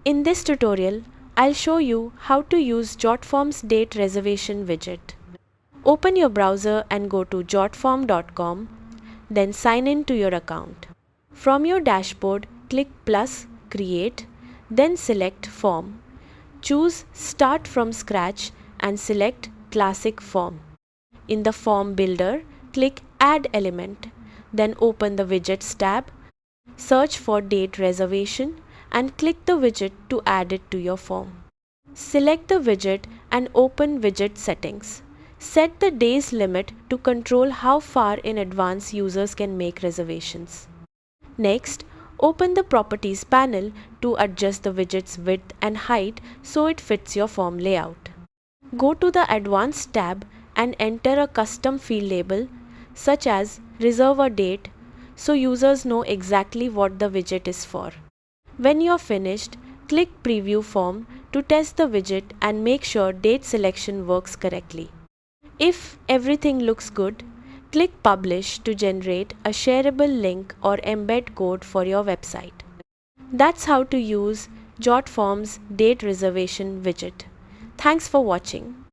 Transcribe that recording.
In this tutorial, I'll show you how to use Jotform's Date Reservation Widget. Open your browser and go to jotform.com, then sign in to your account. From your dashboard, click plus Create, then select Form. Choose Start from Scratch and select Classic Form. In the Form Builder, click Add Element, then open the Widgets tab, search for Date Reservation and click the widget to add it to your form. Select the widget and open Widget Settings. Set the days limit to control how far in advance users can make reservations. Next, open the Properties panel to adjust the widget's width and height so it fits your form layout. Go to the Advanced tab and enter a custom field label such as Reserve a Date so users know exactly what the widget is for. When you're finished, click Preview Form to test the widget and make sure date selection works correctly. If everything looks good, click Publish to generate a shareable link or embed code for your website. That's how to use Jotform's Date Reservation Widget. Thanks for watching.